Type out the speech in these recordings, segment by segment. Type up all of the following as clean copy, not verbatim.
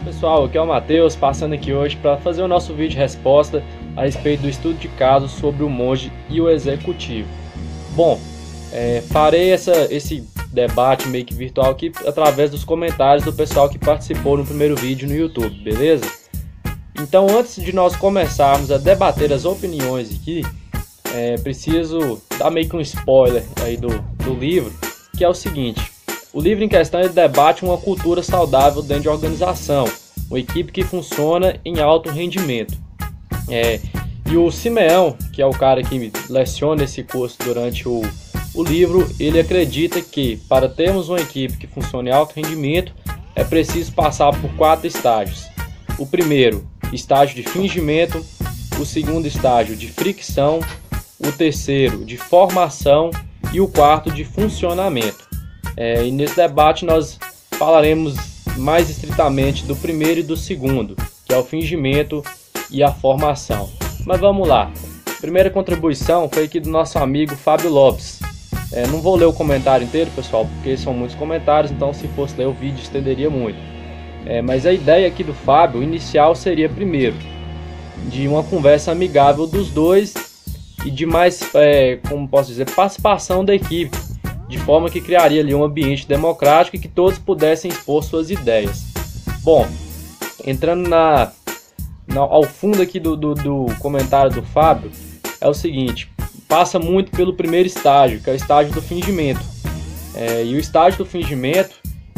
Pessoal, aqui é o Matheus, passando aqui hoje para fazer o nosso vídeo resposta a respeito do estudo de caso sobre o monge e o executivo. Bom, farei esse debate meio que virtual aqui através dos comentários do pessoal que participou no primeiro vídeo no YouTube, beleza? Então, antes de nós começarmos a debater as opiniões aqui, preciso dar meio que um spoiler aí do livro, que é o seguinte: o livro em questão ele debate uma cultura saudável dentro de organização, uma equipe que funciona em alto rendimento. E o Simeão, que é o cara que leciona esse curso durante o livro, ele acredita que para termos uma equipe que funcione em alto rendimento é preciso passar por 4 estágios. O primeiro, estágio de fingimento; o segundo, estágio de fricção; o terceiro, de formação; e o quarto, de funcionamento. E nesse debate nós falaremos mais estritamente do primeiro e do segundo, que é o fingimento e a formação. Mas vamos lá. Primeira contribuição foi aqui do nosso amigo Fábio Lopes. Não vou ler o comentário inteiro, pessoal, porque são muitos comentários, então se fosse ler o vídeo estenderia muito. Mas a ideia aqui do Fábio inicial seria, primeiro, de uma conversa amigável dos dois e de mais, como posso dizer, participação da equipe, de forma que criaria ali um ambiente democrático e que todos pudessem expor suas ideias. Bom, entrando ao fundo aqui do comentário do Fábio, é o seguinte: passa muito pelo primeiro estágio, que é o estágio do fingimento. E o estágio do fingimento,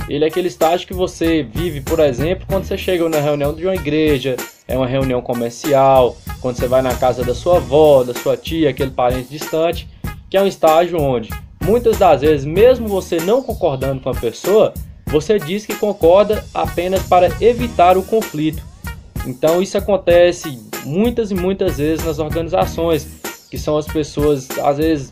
ele é aquele estágio que você vive, por exemplo, quando você chega na reunião de uma igreja, uma reunião comercial, quando você vai na casa da sua avó, da sua tia, aquele parente distante, que é um estágio onde muitas das vezes, mesmo você não concordando com a pessoa, você diz que concorda apenas para evitar o conflito. Então isso acontece muitas e muitas vezes nas organizações, que são as pessoas, às vezes,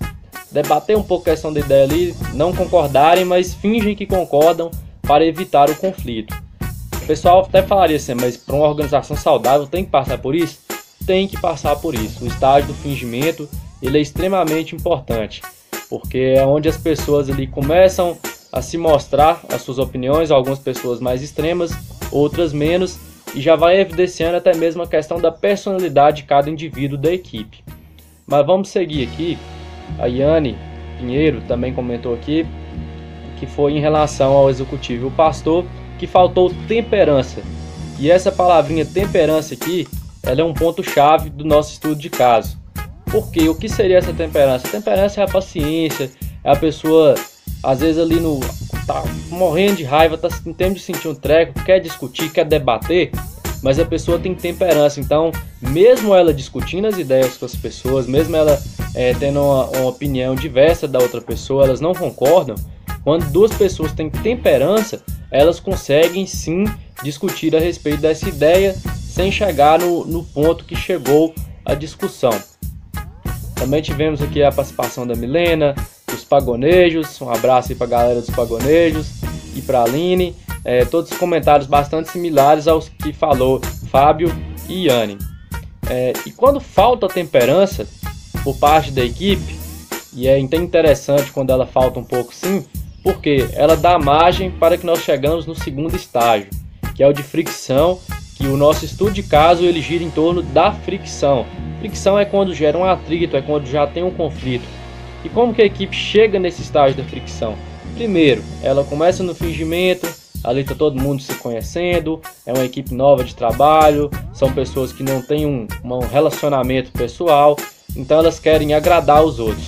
debater um pouco a questão da ideia ali, não concordarem, mas fingem que concordam para evitar o conflito. O pessoal até falaria assim: mas para uma organização saudável tem que passar por isso? Tem que passar por isso. O estágio do fingimento, ele é extremamente importante, porque é onde as pessoas ali começam a se mostrar as suas opiniões, algumas pessoas mais extremas, outras menos, e já vai evidenciando até mesmo a questão da personalidade de cada indivíduo da equipe. Mas vamos seguir aqui. A Yane Pinheiro também comentou aqui que foi em relação ao executivo e o pastor, que faltou temperança. E essa palavrinha temperança aqui, ela é um ponto-chave do nosso estudo de caso. Porque o que seria essa temperança? A temperança é a paciência, é a pessoa, às vezes ali tá morrendo de raiva, tá tentando sentir um treco, quer discutir, quer debater, mas a pessoa tem temperança. Então, mesmo ela discutindo as ideias com as pessoas, mesmo ela tendo uma opinião diversa da outra pessoa, elas não concordam, quando duas pessoas têm temperança, elas conseguem sim discutir a respeito dessa ideia sem chegar no ponto que chegou a discussão. Também tivemos aqui a participação da Milena, dos Pagonejos. Um abraço aí para a galera dos Pagonejos e para a Aline. Todos os comentários bastante similares aos que falou Fábio e Yane. E quando falta temperança por parte da equipe, e é interessante quando ela falta um pouco sim, porque ela dá margem para que nós chegamos no segundo estágio, que é o de fricção, que o nosso estudo de caso ele gira em torno da fricção. Fricção é quando gera um atrito, é quando já tem um conflito. E como que a equipe chega nesse estágio da fricção? Primeiro, ela começa no fingimento, ali está todo mundo se conhecendo, é uma equipe nova de trabalho, são pessoas que não têm um relacionamento pessoal, então elas querem agradar os outros.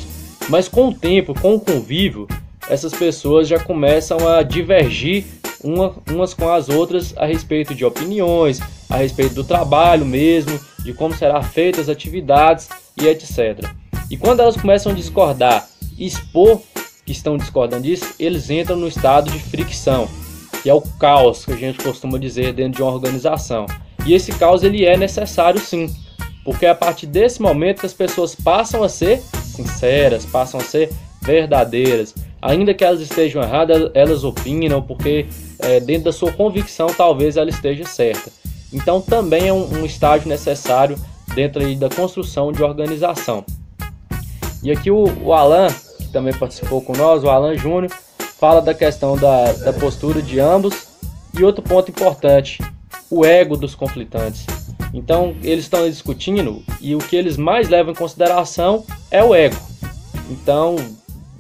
Mas com o tempo, com o convívio, essas pessoas já começam a divergir umas com as outras a respeito de opiniões, a respeito do trabalho mesmo, de como serão feitas as atividades e etc. E quando elas começam a discordar e expor que estão discordando disso, eles entram no estado de fricção, que é o caos que a gente costuma dizer dentro de uma organização. E esse caos ele é necessário sim, porque é a partir desse momento que as pessoas passam a ser sinceras, passam a ser verdadeiras. Ainda que elas estejam erradas, elas opinam, porque dentro da sua convicção talvez ela esteja certa. Então também é um estágio necessário dentro aí da construção de organização. E aqui o Alan, que também participou com nós, o Alan Júnior, fala da questão da postura de ambos. E outro ponto importante, o ego dos conflitantes. Então eles estão discutindo e o que eles mais levam em consideração é o ego. Então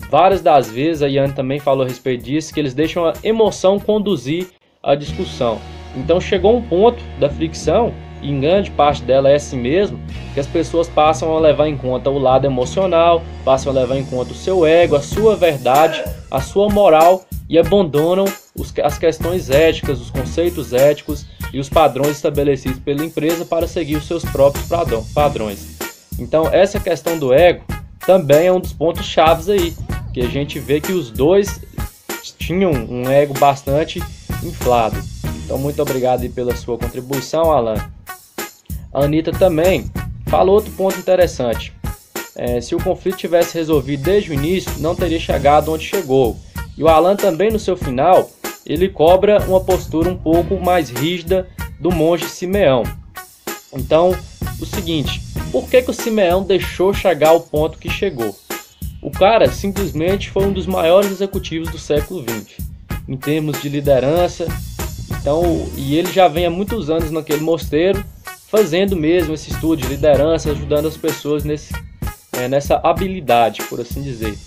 várias das vezes, a Yane também falou a respeito disso, que eles deixam a emoção conduzir a discussão. Então chegou um ponto da fricção, e em grande parte dela é assim mesmo, que as pessoas passam a levar em conta o lado emocional, passam a levar em conta o seu ego, a sua verdade, a sua moral, e abandonam as questões éticas, os conceitos éticos e os padrões estabelecidos pela empresa para seguir os seus próprios padrões. Então essa questão do ego também é um dos pontos chaves aí, que a gente vê que os dois tinham um ego bastante inflado. Então muito obrigado aí pela sua contribuição, Alan. A Anitta também falou outro ponto interessante. Se o conflito tivesse resolvido desde o início, não teria chegado onde chegou. E o Alan também, no seu final, ele cobra uma postura um pouco mais rígida do monge Simeão. Então, o seguinte, por que o Simeão deixou chegar ao ponto que chegou? O cara simplesmente foi um dos maiores executivos do século XX, em termos de liderança. Então, e ele já vem há muitos anos naquele mosteiro, fazendo mesmo esse estudo de liderança, ajudando as pessoas nessa habilidade, por assim dizer.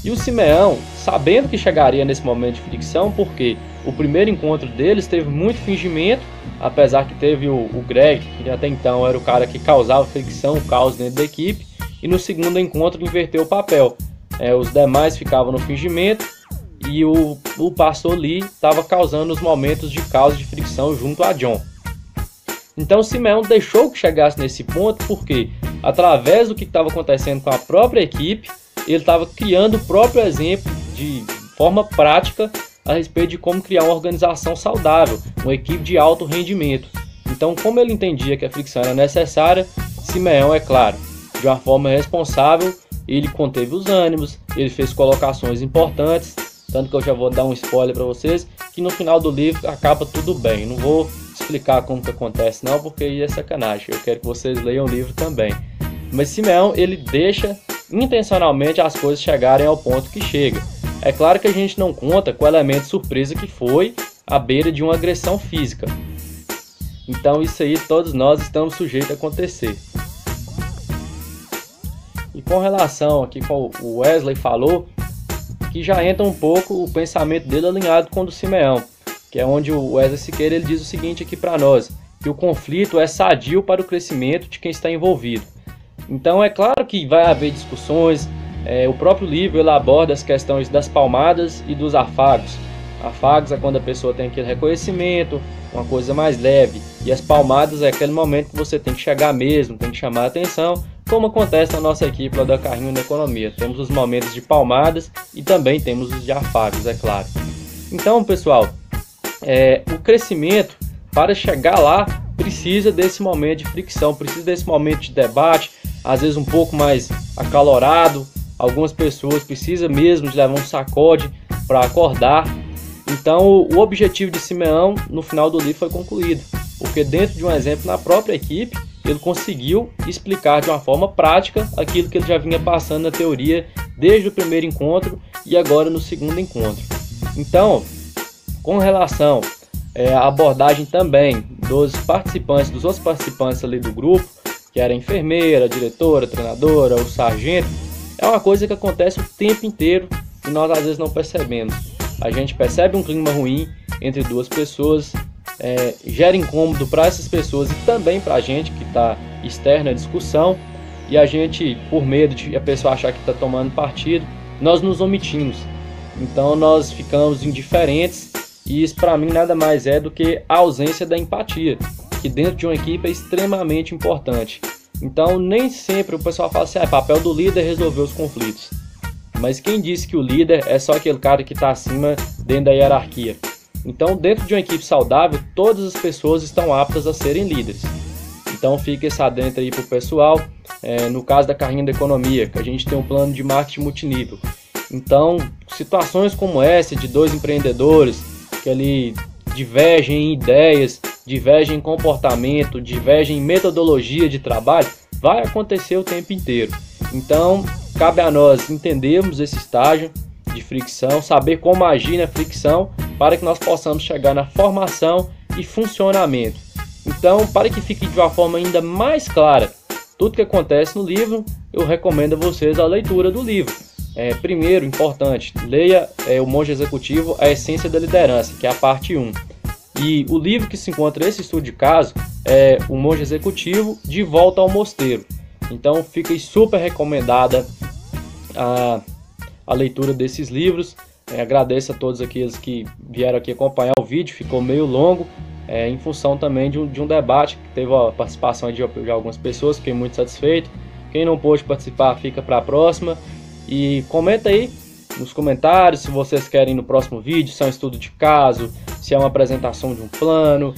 E o Simeão, sabendo que chegaria nesse momento de fricção, porque o primeiro encontro deles teve muito fingimento, apesar que teve o Greg, que até então era o cara que causava fricção, o caos dentro da equipe, e no segundo encontro inverteu o papel. Os demais ficavam no fingimento e o pastor Lee estava causando os momentos de caos de fricção junto a John. Então Simeão deixou que chegasse nesse ponto porque, através do que estava acontecendo com a própria equipe, ele estava criando o próprio exemplo de forma prática a respeito de como criar uma organização saudável, uma equipe de alto rendimento. Então, como ele entendia que a fricção era necessária, Simeão, é claro, de uma forma responsável, ele conteve os ânimos, ele fez colocações importantes, tanto que eu já vou dar um spoiler para vocês, que no final do livro acaba tudo bem. Não vou explicar como que acontece não, porque aí é sacanagem, eu quero que vocês leiam o livro também. Mas Simeão, ele deixa intencionalmente as coisas chegarem ao ponto que chega. É claro que a gente não conta com o elemento surpresa que foi à beira de uma agressão física. Então isso aí todos nós estamos sujeitos a acontecer. E com relação aqui com o Wesley falou, que já entra um pouco o pensamento dele alinhado com o do Simeão, que é onde o Wesley Siqueira ele diz o seguinte aqui para nós, que o conflito é sadio para o crescimento de quem está envolvido. Então é claro que vai haver discussões, o próprio livro ele aborda as questões das palmadas e dos afagos. Afagos é quando a pessoa tem aquele reconhecimento, uma coisa mais leve, e as palmadas é aquele momento que você tem que chegar mesmo, tem que chamar a atenção, como acontece na nossa equipe lá da Carrinho da Economia. Temos os momentos de palmadas e também temos os de afagos, é claro. Então pessoal, o crescimento para chegar lá precisa desse momento de fricção, precisa desse momento de debate, às vezes um pouco mais acalorado. Algumas pessoas precisam mesmo de levar um sacode para acordar. Então o objetivo de Simeão no final do livro foi concluído, porque dentro de um exemplo na própria equipe, ele conseguiu explicar de uma forma prática aquilo que ele já vinha passando na teoria desde o primeiro encontro e agora no segundo encontro. Então, com relação à abordagem também dos participantes, dos outros participantes ali do grupo, que era a enfermeira, a diretora, a treinadora, o sargento, é uma coisa que acontece o tempo inteiro e nós às vezes não percebemos. A gente percebe um clima ruim entre duas pessoas, gera incômodo para essas pessoas e também para a gente que está externa à discussão, e a gente, por medo de a pessoa achar que está tomando partido, nós nos omitimos. Então nós ficamos indiferentes e isso para mim nada mais é do que a ausência da empatia, que dentro de uma equipe é extremamente importante. Então nem sempre o pessoal fala assim, papel do líder é resolver os conflitos. Mas quem disse que o líder é só aquele cara que está acima dentro da hierarquia? Então dentro de uma equipe saudável, todas as pessoas estão aptas a serem líderes. Então fica esse adentro aí para o pessoal, no caso da Carrinho da Economia, que a gente tem um plano de marketing multinível. Então situações como essa de dois empreendedores que ali divergem em ideias, divergem em comportamento, divergem em metodologia de trabalho, vai acontecer o tempo inteiro. Então, cabe a nós entendermos esse estágio de fricção, saber como agir na fricção, para que nós possamos chegar na formação e funcionamento. Então, para que fique de uma forma ainda mais clara tudo que acontece no livro, eu recomendo a vocês a leitura do livro. Primeiro, importante, leia O Monge Executivo, a Essência da Liderança, que é a parte 1. E o livro que se encontra nesse estudo de caso é O Monge Executivo, De Volta ao Mosteiro. Então, fica super recomendada a leitura desses livros. Agradeço a todos aqueles que vieram aqui acompanhar o vídeo, ficou meio longo, em função também de um debate que teve a participação de algumas pessoas, fiquei muito satisfeito. Quem não pôde participar, fica para a próxima. E comenta aí nos comentários se vocês querem no próximo vídeo, se é um estudo de caso, se é uma apresentação de um plano,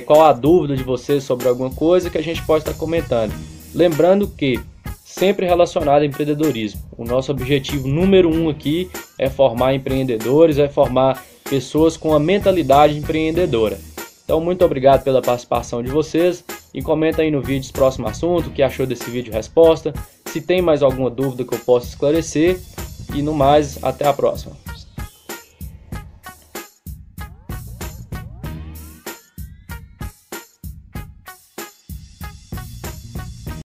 qual a dúvida de vocês sobre alguma coisa que a gente pode estar comentando. Lembrando que sempre relacionado ao empreendedorismo. O nosso objetivo número 1 aqui é formar empreendedores, é formar pessoas com a mentalidade empreendedora. Então, muito obrigado pela participação de vocês e comenta aí no vídeo o próximo assunto, o que achou desse vídeo resposta, se tem mais alguma dúvida que eu possa esclarecer e no mais, até a próxima.